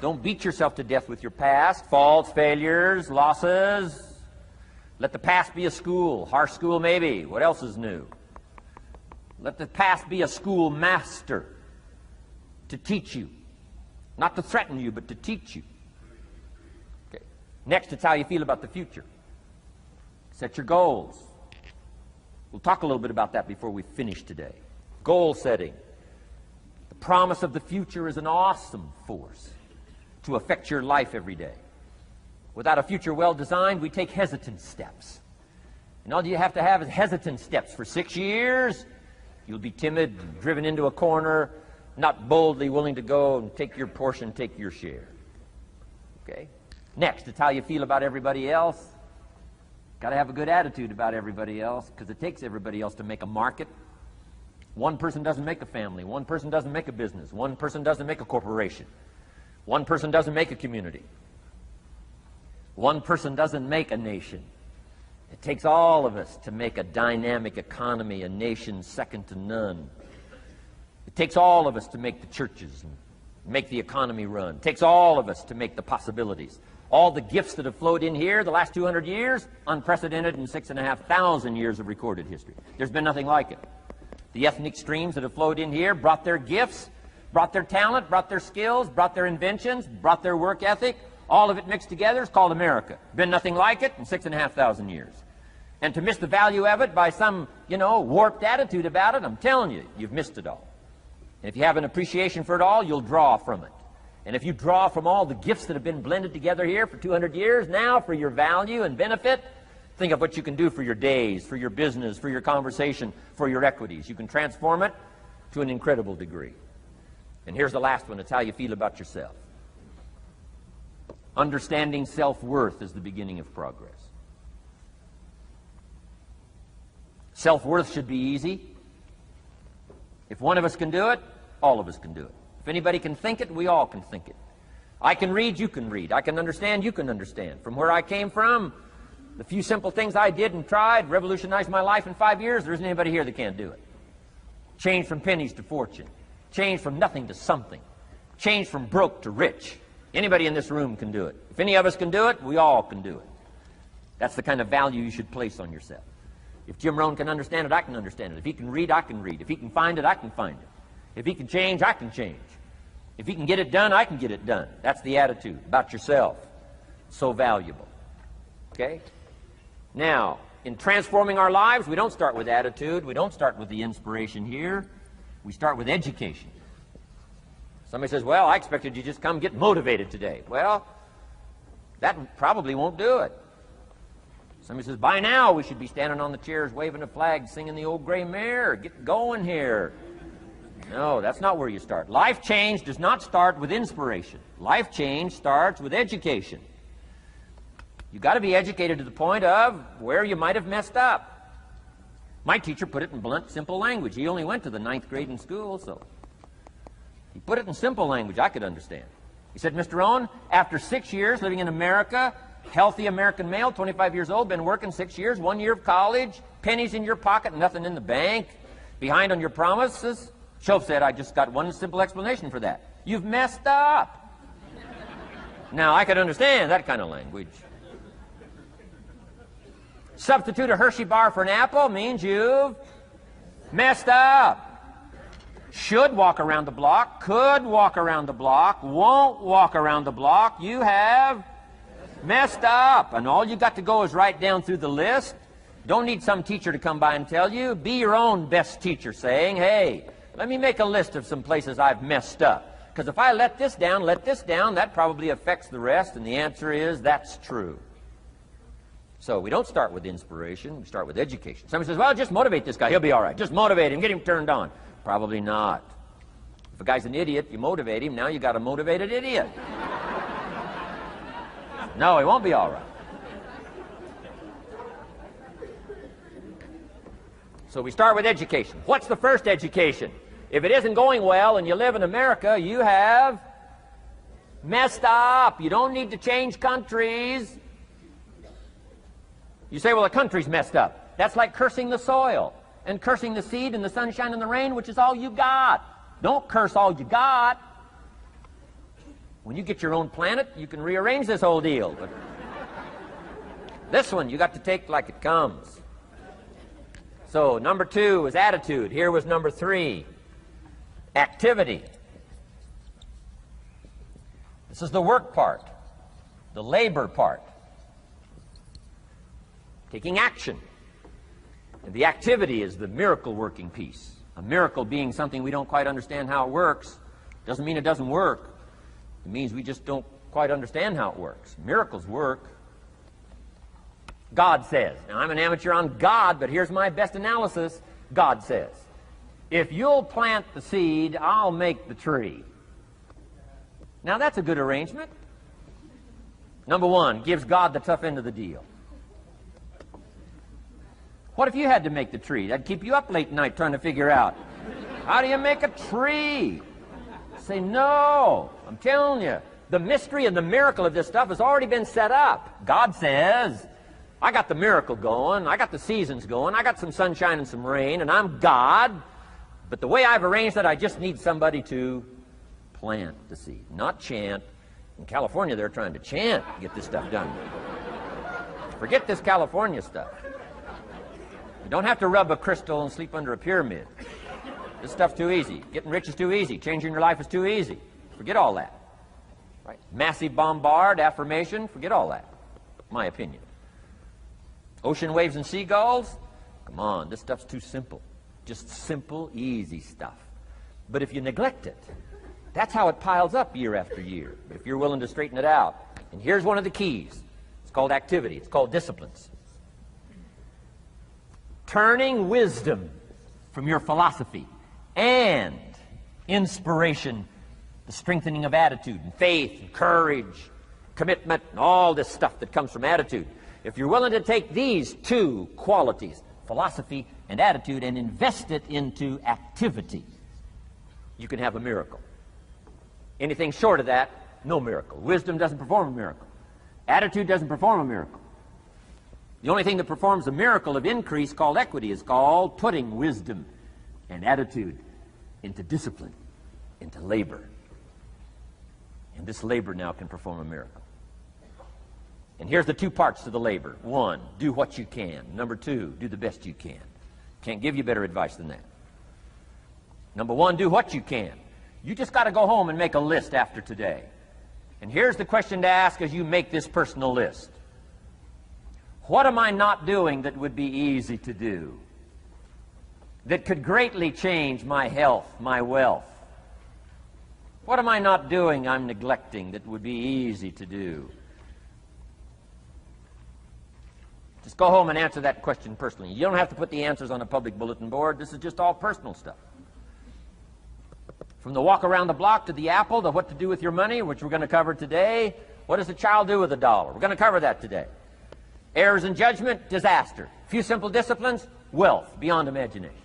Don't beat yourself to death with your past. Faults, failures, losses. Let the past be a school. Harsh school maybe. What else is new? Let the past be a school master to teach you. Not to threaten you, but to teach you. Okay. Next, it's how you feel about the future. Set your goals. We'll talk a little bit about that before we finish today. Goal setting. The promise of the future is an awesome force to affect your life every day. Without a future well designed, we take hesitant steps. And all you have to have is hesitant steps for 6 years. You'll be timid, driven into a corner, not boldly willing to go and take your portion, take your share. Okay? Next, it's how you feel about everybody else. Got to have a good attitude about everybody else, because it takes everybody else to make a market. One person doesn't make a family. One person doesn't make a business. One person doesn't make a corporation. One person doesn't make a community. One person doesn't make a nation. It takes all of us to make a dynamic economy, a nation second to none. It takes all of us to make the churches and make the economy run. It takes all of us to make the possibilities. All the gifts that have flowed in here the last 200 years, unprecedented in 6,500 years of recorded history. There's been nothing like it. The ethnic streams that have flowed in here brought their gifts, brought their talent, brought their skills, brought their inventions, brought their work ethic. All of it mixed together is called America. Been nothing like it in 6,500 years. And to miss the value of it by some, warped attitude about it, I'm telling you, you've missed it all. And if you have an appreciation for it all, you'll draw from it. And if you draw from all the gifts that have been blended together here for 200 years now for your value and benefit, think of what you can do for your days, for your business, for your conversation, for your equities. You can transform it to an incredible degree. And here's the last one. It's how you feel about yourself. Understanding self-worth is the beginning of progress. Self-worth should be easy. If one of us can do it, all of us can do it. If anybody can think it, we all can think it. I can read, you can read. I can understand, you can understand. From where I came from, the few simple things I did and tried revolutionized my life in 5 years. There isn't anybody here that can't do it. Change from pennies to fortune. Change from nothing to something. Change from broke to rich. Anybody in this room can do it. If any of us can do it, we all can do it. That's the kind of value you should place on yourself. If Jim Rohn can understand it, I can understand it. If he can read, I can read. If he can find it, I can find it. If he can change, I can change. If he can get it done, I can get it done. That's the attitude about yourself. So valuable. Okay? Now, in transforming our lives, we don't start with attitude. We don't start with the inspiration here. We start with education. Somebody says, well, I expected you just come get motivated today. Well, that probably won't do it. Somebody says, by now we should be standing on the chairs, waving a flag, singing the old gray mare. Get going here. No, that's not where you start. Life change does not start with inspiration. Life change starts with education. You've got to be educated to the point of where you might have messed up. My teacher put it in blunt, simple language. He only went to the 9th grade in school, so he put it in simple language I could understand. He said, Mr. Rohn, after 6 years living in America, healthy American male, 25 years old, been working 6 years, 1 year of college, pennies in your pocket, nothing in the bank, behind on your promises. Shoaff said, I just got one simple explanation for that. You've messed up. Now, I could understand that kind of language. Substitute a Hershey bar for an apple means you've messed up. Should walk around the block, could walk around the block, won't walk around the block. You have messed up. And all you got to go is write down through the list. Don't need some teacher to come by and tell you. Be your own best teacher saying, hey, let me make a list of some places I've messed up. Because if I let this down, that probably affects the rest. And the answer is, that's true. So we don't start with inspiration. We start with education. Somebody says, well, just motivate this guy. He'll be all right. Just motivate him. Get him turned on. Probably not. If a guy's an idiot, you motivate him. Now you got a motivated idiot. No, he won't be all right. So we start with education. What's the first education? If it isn't going well and you live in America, you have messed up. You don't need to change countries. You say, well, the country's messed up. That's like cursing the soil and cursing the seed and the sunshine and the rain, which is all you got. Don't curse all you got. When you get your own planet, you can rearrange this whole deal. But this one, you got to take like it comes. So number 2 was attitude. Here was number 3, activity. This is the work part, the labor part. Taking action. And the activity is the miracle working piece. A miracle being something we don't quite understand how it works. Doesn't mean it doesn't work. It means we just don't quite understand how it works. Miracles work. God says. Now, I'm an amateur on God, but here's my best analysis. God says, if you'll plant the seed, I'll make the tree. Now, that's a good arrangement. Number 1, gives God the tough end of the deal. What if you had to make the tree? That'd keep you up late at night trying to figure out, how do you make a tree? Say, no, I'm telling you, the mystery and the miracle of this stuff has already been set up. God says, I got the miracle going, I got the seasons going, I got some sunshine and some rain, and I'm God, but the way I've arranged that, I just need somebody to plant the seed, not chant. In California, they're trying to chant to get this stuff done. Forget this California stuff. You don't have to rub a crystal and sleep under a pyramid. This stuff's too easy. Getting rich is too easy. Changing your life is too easy. Forget all that. Right? Massive bombard, affirmation, forget all that. My opinion. Ocean waves and seagulls? Come on, this stuff's too simple. Just simple, easy stuff. But if you neglect it, that's how it piles up year after year, if you're willing to straighten it out. And here's one of the keys. It's called activity. It's called disciplines. Turning wisdom from your philosophy and inspiration, the strengthening of attitude and faith and courage, commitment, and all this stuff that comes from attitude. If you're willing to take these two qualities, philosophy and attitude, and invest it into activity, you can have a miracle. Anything short of that, no miracle. Wisdom doesn't perform a miracle. Attitude doesn't perform a miracle. The only thing that performs a miracle of increase called equity is called putting wisdom and attitude into discipline, into labor. And this labor now can perform a miracle. And here's the two parts to the labor. One, do what you can. Number two, do the best you can. Can't give you better advice than that. Number one, do what you can. You just got to go home and make a list after today. And here's the question to ask as you make this personal list. What am I not doing that would be easy to do? That could greatly change my health, my wealth? What am I not doing I'm neglecting that would be easy to do? Just go home and answer that question personally. You don't have to put the answers on a public bulletin board. This is just all personal stuff. From the walk around the block to the apple to what to do with your money, which we're going to cover today. What does a child do with $1? We're going to cover that today. Errors in judgment, disaster. Few simple disciplines, wealth beyond imagination.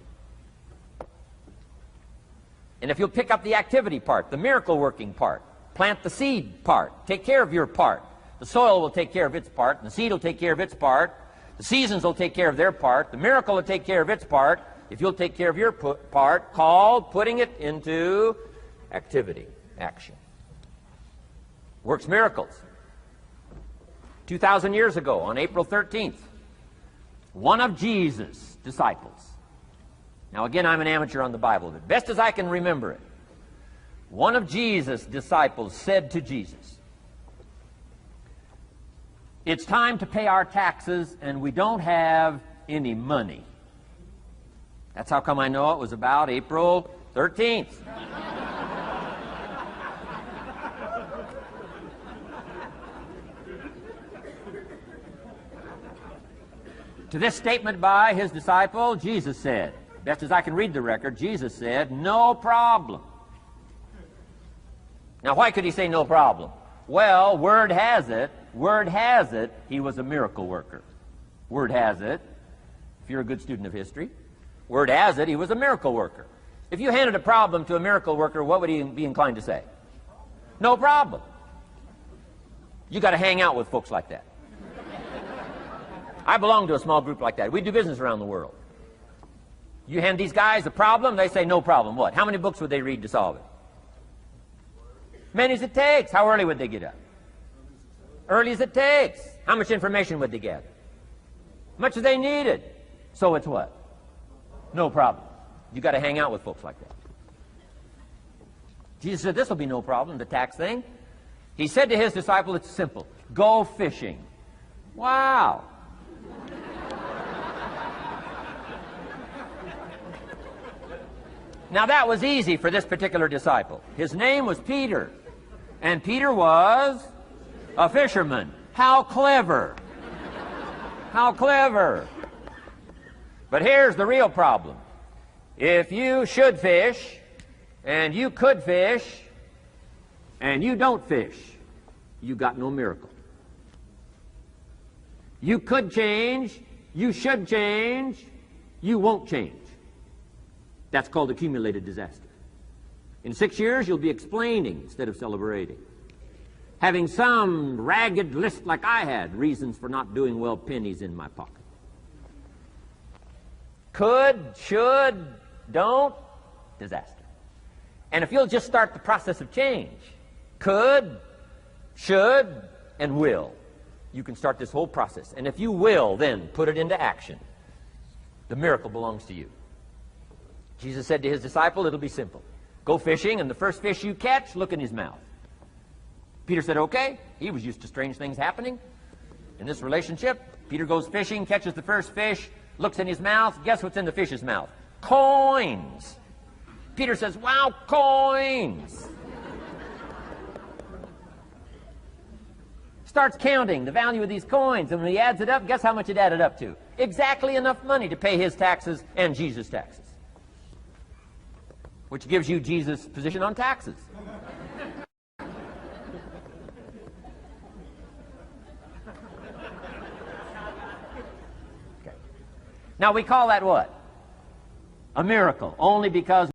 And if you'll pick up the activity part, the miracle working part, plant the seed part, take care of your part. The soil will take care of its part, and the seed will take care of its part. The seasons will take care of their part. The miracle will take care of its part. If you'll take care of your part, called putting it into activity, action. Works miracles. 2,000 years ago, on April 13th, one of Jesus' disciples. Now again, I'm an amateur on the Bible, but best as I can remember it, one of Jesus' disciples said to Jesus, "It's time to pay our taxes and we don't have any money." That's how come I know it was about April 13th. To this statement by his disciple, Jesus said, best as I can read the record, Jesus said, "No problem." Now, why could he say no problem? Well, word has it, he was a miracle worker. Word has it, if you're a good student of history, word has it, he was a miracle worker. If you handed a problem to a miracle worker, what would he be inclined to say? No problem. You got to hang out with folks like that. I belong to a small group like that. We do business around the world. You hand these guys a problem, they say no problem. What? How many books would they read to solve it? Many as it takes. How early would they get up? Early as it takes. How much information would they gather? Much as they needed. So it's what? No problem. You got to hang out with folks like that. Jesus said this will be no problem, the tax thing. He said to his disciple, it's simple. Go fishing. Wow. Now that was easy for this particular disciple. His name was Peter. And Peter was a fisherman. How clever. How clever. But here's the real problem. If you should fish, and you could fish, and you don't fish, you got no miracle. You could change, you should change, you won't change. That's called accumulated disaster. In 6 years, you'll be explaining instead of celebrating. Having some ragged list like I had, reasons for not doing well, pennies in my pocket. Could, should, don't, disaster. And if you'll just start the process of change, could, should, and will, you can start this whole process. And if you will, then put it into action. The miracle belongs to you. Jesus said to his disciple, it'll be simple. Go fishing, and the first fish you catch, look in his mouth. Peter said, okay. He was used to strange things happening in this relationship. Peter goes fishing, catches the first fish, looks in his mouth. Guess what's in the fish's mouth? Coins. Peter says, wow, coins. Starts counting the value of these coins, and when he adds it up, guess how much it added up to? Exactly enough money to pay his taxes and Jesus' taxes. Which gives you Jesus' position on taxes. Okay. Now we call that what? A miracle, only because